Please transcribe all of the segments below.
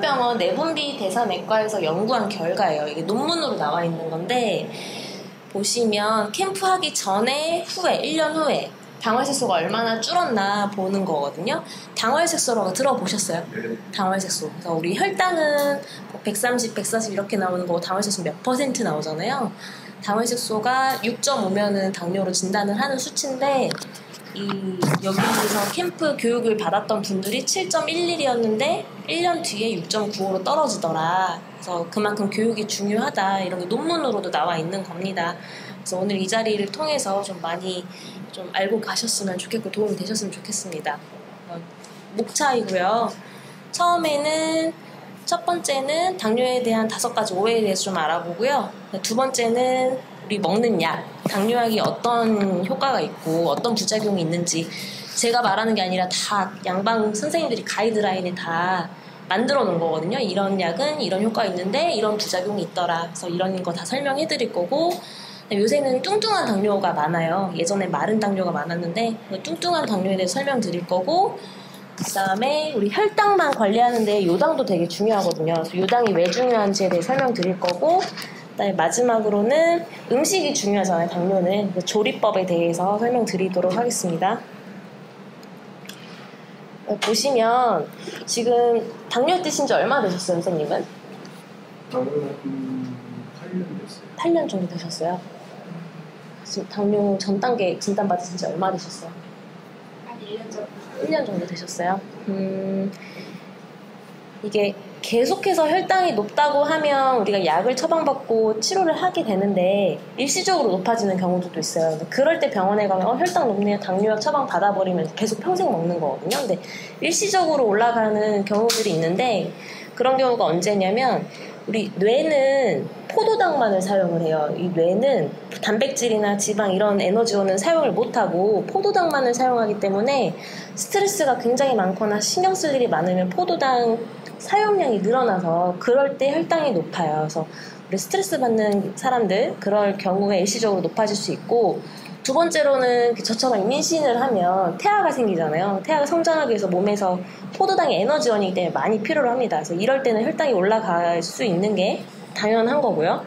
당뇨병원 내분비 대사내과에서 연구한 결과예요. 이게 논문으로 나와 있는 건데 보시면 캠프하기 전에 후에 1년 후에 당활색소가 얼마나 줄었나 보는 거거든요. 당활색소라고 들어보셨어요? 당활색소. 그래서 우리 혈당은 130, 140 이렇게 나오는 거고 당활색소 몇 % 나오잖아요. 당활색소가 6.5면은 당뇨로 진단을 하는 수치인데 여기서 캠프 교육을 받았던 분들이 7.11이었는데 1년 뒤에 6.95로 떨어지더라. 그래서 그만큼 교육이 중요하다. 이런 게 논문으로도 나와 있는 겁니다. 그래서 오늘 이 자리를 통해서 좀 많이 좀 알고 가셨으면 좋겠고 도움이 되셨으면 좋겠습니다. 목차이고요. 처음에는 첫 번째는 당뇨에 대한 5가지 오해에 대해서 좀 알아보고요. 두 번째는 우리 먹는 약, 당뇨약이 어떤 효과가 있고 어떤 부작용이 있는지 제가 말하는 게 아니라 다 양방 선생님들이 가이드라인에 다 만들어 놓은 거거든요. 이런 약은 이런 효과가 있는데 이런 부작용이 있더라. 그래서 이런 거 다 설명해 드릴 거고 요새는 뚱뚱한 당뇨가 많아요. 예전에 마른 당뇨가 많았는데 뚱뚱한 당뇨에 대해 설명드릴 거고 그 다음에 우리 혈당만 관리하는데 요당도 되게 중요하거든요. 그래서 요당이 왜 중요한지에 대해 설명드릴 거고 그다음에 마지막으로는 음식이 중요하잖아요. 당뇨는 조리법에 대해서 설명드리도록 하겠습니다. 보시면 지금 당뇨 드신 지 얼마 되셨어요, 선생님은? 당뇨는 8년 됐어요. 8년 정도 되셨어요? 지금 당뇨 전 단계 진단 받으신 지 얼마 되셨어요? 한 1년 정도. 1년 정도 되셨어요? 이게 계속해서 혈당이 높다고 하면 우리가 약을 처방받고 치료를 하게 되는데 일시적으로 높아지는 경우도 있어요. 그럴 때 병원에 가면 혈당 높네요. 당뇨약 처방 받아버리면 계속 평생 먹는 거거든요. 근데 일시적으로 올라가는 경우들이 있는데 그런 경우가 언제냐면 우리 뇌는 포도당만을 사용을 해요. 이 뇌는 단백질이나 지방 이런 에너지원은 사용을 못하고 포도당만을 사용하기 때문에 스트레스가 굉장히 많거나 신경 쓸 일이 많으면 포도당 사용량이 늘어나서 그럴 때 혈당이 높아요. 그래서 우리 스트레스 받는 사람들 그럴 경우에 일시적으로 높아질 수 있고 두 번째로는 저처럼 임신을 하면 태아가 생기잖아요. 태아가 성장하기 위해서 몸에서 포도당이 에너지원이기 때문에 많이 필요로 합니다. 그래서 이럴 때는 혈당이 올라갈 수 있는 게 당연한 거고요.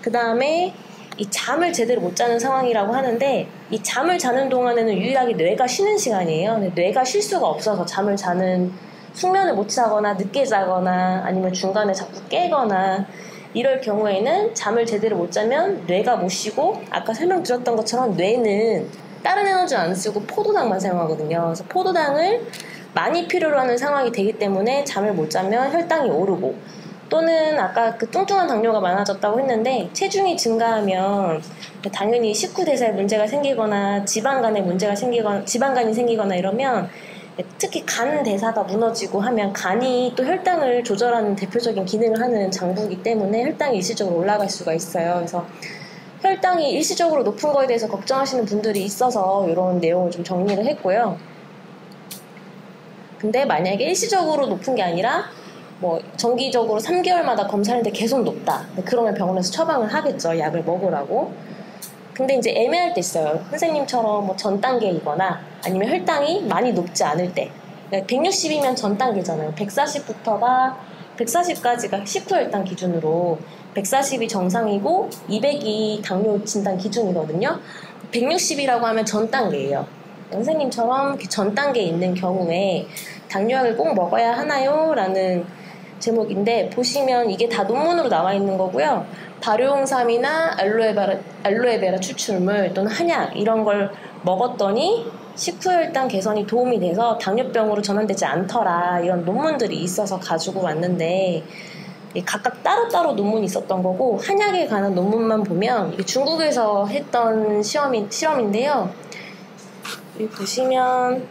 그 다음에 이 잠을 제대로 못 자는 상황이라고 하는데 이 잠을 자는 동안에는 유일하게 뇌가 쉬는 시간이에요. 근데 뇌가 쉴 수가 없어서 잠을 자는 숙면을 못 자거나 늦게 자거나 아니면 중간에 자꾸 깨거나 이럴 경우에는 잠을 제대로 못 자면 뇌가 못 쉬고 아까 설명드렸던 것처럼 뇌는 다른 에너지는 안 쓰고 포도당만 사용하거든요. 그래서 포도당을 많이 필요로 하는 상황이 되기 때문에 잠을 못 자면 혈당이 오르고 또는 아까 그 뚱뚱한 당뇨가 많아졌다고 했는데 체중이 증가하면 당연히 식후대사에 문제가 생기거나 지방간에 문제가 생기거나 지방간이 생기거나 이러면 특히 간 대사가 무너지고 하면 간이 또 혈당을 조절하는 대표적인 기능을 하는 장부이기 때문에 혈당이 일시적으로 올라갈 수가 있어요. 그래서 혈당이 일시적으로 높은 거에 대해서 걱정하시는 분들이 있어서 이런 내용을 좀 정리를 했고요. 근데 만약에 일시적으로 높은 게 아니라 뭐 정기적으로 3개월마다 검사하는데 계속 높다. 그러면 병원에서 처방을 하겠죠. 약을 먹으라고. 근데 이제 애매할 때 있어요. 선생님처럼 뭐 전 단계이거나 아니면 혈당이 많이 높지 않을 때. 그러니까 160이면 전 단계잖아요. 140까지가 식후 혈당 기준으로 140이 정상이고 200이 당뇨 진단 기준이거든요. 160이라고 하면 전 단계예요. 선생님처럼 전 단계에 있는 경우에 당뇨약을 꼭 먹어야 하나요? 라는 제목인데 보시면 이게 다 논문으로 나와 있는 거고요. 발효홍삼이나 알로에베라 추출물 또는 한약 이런 걸 먹었더니 식후혈당 개선이 도움이 돼서 당뇨병으로 전환되지 않더라 이런 논문들이 있어서 가지고 왔는데 각각 따로따로 논문이 있었던 거고 한약에 관한 논문만 보면 이게 중국에서 했던 실험인데요. 여기 보시면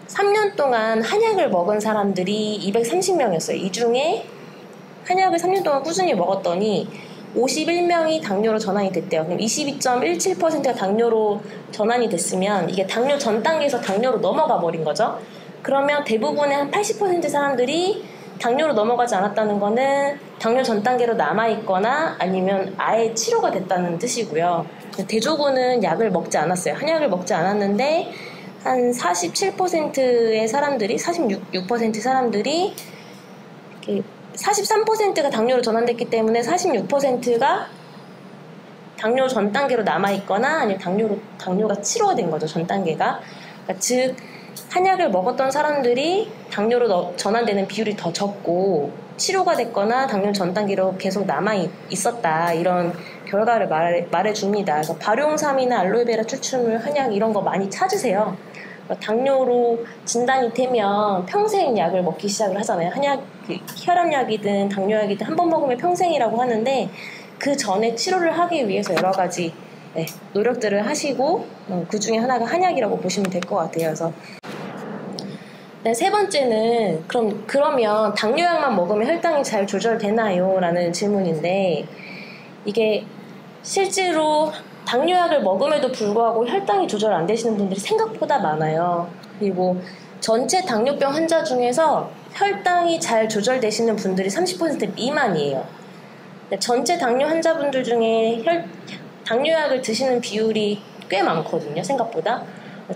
3년 동안 한약을 먹은 사람들이 230명이었어요. 이 중에 한약을 3년 동안 꾸준히 먹었더니 51명이 당뇨로 전환이 됐대요. 그럼 22.17%가 당뇨로 전환이 됐으면 이게 당뇨 전 단계에서 당뇨로 넘어가 버린 거죠. 그러면 대부분의 한 80% 사람들이 당뇨로 넘어가지 않았다는 거는 당뇨 전 단계로 남아있거나 아니면 아예 치료가 됐다는 뜻이고요. 대조군은 약을 먹지 않았어요. 한약을 먹지 않았는데 한 47%의 사람들이 46% 사람들이 43%가 당뇨로 전환됐기 때문에 46%가 당뇨 전 단계로 남아있거나 아니면 당뇨가 치료된 거죠, 전 단계가. 그러니까 즉, 한약을 먹었던 사람들이 당뇨로 전환되는 비율이 더 적고 치료가 됐거나 당뇨 전 단계로 계속 남아있었다. 이런 결과를 말해줍니다. 그래서 발효홍삼이나 알로에베라 추출물, 한약 이런 거 많이 찾으세요. 당뇨로 진단이 되면 평생 약을 먹기 시작을 하잖아요. 한약, 혈압약이든 당뇨약이든 한 번 먹으면 평생이라고 하는데 그 전에 치료를 하기 위해서 여러 가지 노력들을 하시고 그 중에 하나가 한약이라고 보시면 될 것 같아요. 그래서 세 번째는 그러면 당뇨약만 먹으면 혈당이 잘 조절되나요? 라는 질문인데 이게 실제로 당뇨약을 먹음에도 불구하고 혈당이 조절 안 되시는 분들이 생각보다 많아요. 그리고 전체 당뇨병 환자 중에서 혈당이 잘 조절되시는 분들이 30% 미만이에요. 전체 당뇨 환자분들 중에 당뇨약을 드시는 비율이 꽤 많거든요, 생각보다.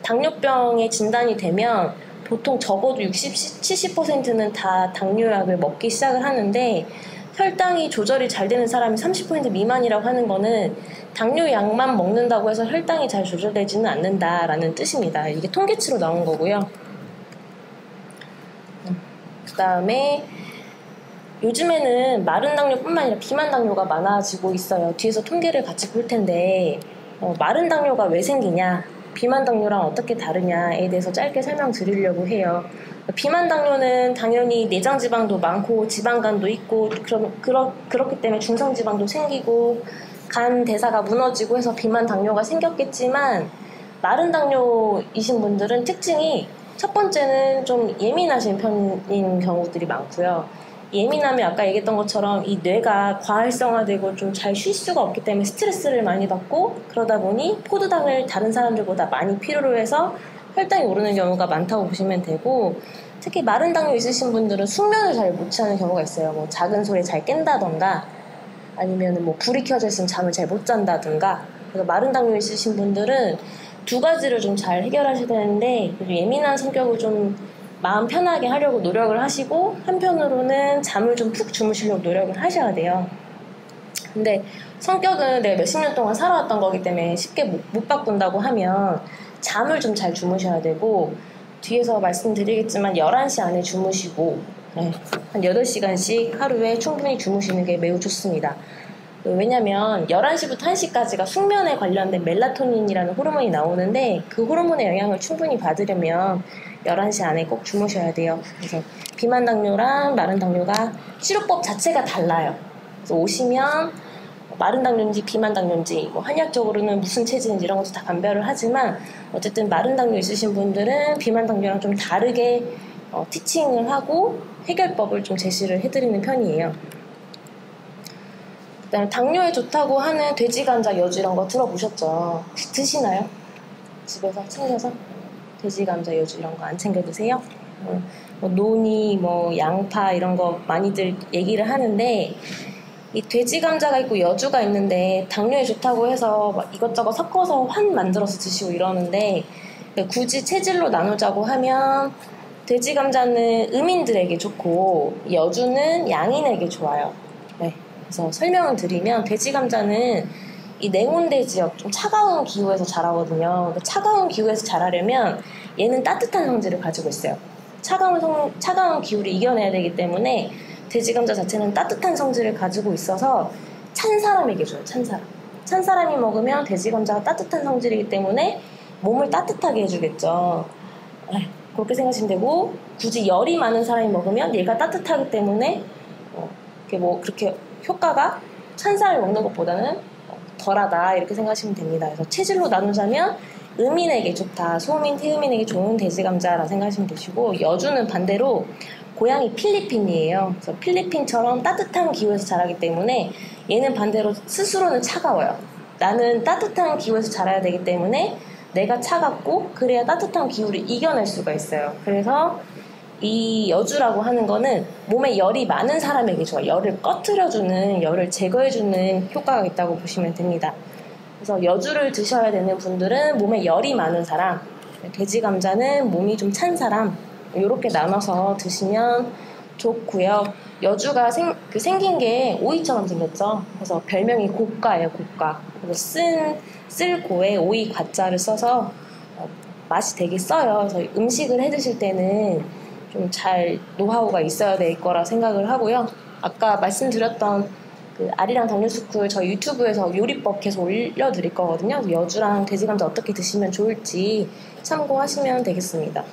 당뇨병에 진단이 되면 보통 적어도 60, 70%는 다 당뇨약을 먹기 시작을 하는데 혈당이 조절이 잘 되는 사람이 30% 미만이라고 하는 거는 당뇨약만 먹는다고 해서 혈당이 잘 조절되지는 않는다라는 뜻입니다. 이게 통계치로 나온 거고요. 그 다음에 요즘에는 마른 당뇨뿐만 아니라 비만 당뇨가 많아지고 있어요. 뒤에서 통계를 같이 볼 텐데 마른 당뇨가 왜 생기냐, 비만 당뇨랑 어떻게 다르냐에 대해서 짧게 설명드리려고 해요. 비만 당뇨는 당연히 내장 지방도 많고 지방간도 있고 그렇기 때문에 중성지방도 생기고 간 대사가 무너지고 해서 비만 당뇨가 생겼겠지만 마른 당뇨이신 분들은 특징이 첫 번째는 좀 예민하신 편인 경우들이 많고요. 예민하면 아까 얘기했던 것처럼 이 뇌가 과활성화되고 좀 잘 쉴 수가 없기 때문에 스트레스를 많이 받고 그러다 보니 포도당을 다른 사람들보다 많이 필요로 해서 혈당이 오르는 경우가 많다고 보시면 되고 특히 마른 당뇨 있으신 분들은 숙면을 잘 못 취하는 경우가 있어요. 뭐 작은 소리에 잘 깬다던가 아니면 뭐 불이 켜져 있으면 잠을 잘 못 잔다든가. 그래서 마른 당뇨 있으신 분들은 두 가지를 좀 잘 해결하셔야 되는데 예민한 성격을 좀 마음 편하게 하려고 노력을 하시고 한편으로는 잠을 좀 푹 주무시려고 노력을 하셔야 돼요. 근데 성격은 내가 몇십 년 동안 살아왔던 거기 때문에 쉽게 못 바꾼다고 하면 잠을 좀 잘 주무셔야 되고 뒤에서 말씀드리겠지만 11시 안에 주무시고 한 8시간씩 하루에 충분히 주무시는 게 매우 좋습니다. 왜냐면 11시부터 1시까지가 숙면에 관련된 멜라토닌이라는 호르몬이 나오는데 그 호르몬의 영향을 충분히 받으려면 11시 안에 꼭 주무셔야 돼요. 그래서 비만 당뇨랑 마른 당뇨가 치료법 자체가 달라요. 그래서 오시면 마른 당뇨인지 비만 당뇨인지 뭐 한약적으로는 무슨 체질인지 이런 것도 다 감별을 하지만 어쨌든 마른 당뇨 있으신 분들은 비만 당뇨랑 좀 다르게 티칭을 하고 해결법을 좀 제시를 해드리는 편이에요. 그다음에 당뇨에 좋다고 하는 돼지 감자, 여주 이런 거 들어보셨죠? 혹시 드시나요? 집에서 챙겨서? 돼지 감자, 여주 이런 거 안 챙겨 드세요? 뭐 노니, 뭐 양파 이런 거 많이들 얘기를 하는데 이 돼지 감자가 있고 여주가 있는데 당뇨에 좋다고 해서 막 이것저것 섞어서 환 만들어서 드시고 이러는데 굳이 체질로 나누자고 하면 돼지 감자는 음인들에게 좋고 여주는 양인에게 좋아요. 네. 그래서 설명을 드리면 돼지 감자는 이 냉온대 지역 좀 차가운 기후에서 자라거든요. 차가운 기후에서 자라려면 얘는 따뜻한 성질을 가지고 있어요. 차가운 기후를 이겨내야 되기 때문에 돼지 감자 자체는 따뜻한 성질을 가지고 있어서 찬 사람에게 줘요. 찬 사람이 먹으면 돼지 감자가 따뜻한 성질이기 때문에 몸을 따뜻하게 해주겠죠. 그렇게 생각하시면 되고 굳이 열이 많은 사람이 먹으면 얘가 따뜻하기 때문에 그렇게 효과가 찬 사람이 먹는 것보다는 덜하다 이렇게 생각하시면 됩니다. 그래서 체질로 나누자면 음인에게 좋다, 소음인, 태음인에게 좋은 돼지 감자라 생각하시면 되시고 여주는 반대로 고향이 필리핀이에요. 그래서 필리핀처럼 따뜻한 기후에서 자라기 때문에 얘는 반대로 스스로는 차가워요. 나는 따뜻한 기후에서 자라야 되기 때문에 내가 차갑고 그래야 따뜻한 기후를 이겨낼 수가 있어요. 그래서 이 여주라고 하는 거는 몸에 열이 많은 사람에게 좋아요. 열을 꺼트려주는, 열을 제거해주는 효과가 있다고 보시면 됩니다. 그래서 여주를 드셔야 되는 분들은 몸에 열이 많은 사람, 돼지 감자는 몸이 좀 찬 사람 이렇게 나눠서 드시면 좋고요. 여주가 생긴 게 오이처럼 생겼죠. 그래서 별명이 고가예요, 고가. 그래서 쓸고에 오이 과자를 써서 맛이 되게 써요. 그래서 음식을 해 드실 때는 좀 잘 노하우가 있어야 될 거라 생각을 하고요. 아까 말씀드렸던 그 아리랑 당뇨스쿨 저희 유튜브에서 요리법 계속 올려드릴 거거든요. 여주랑 돼지감자 어떻게 드시면 좋을지 참고하시면 되겠습니다.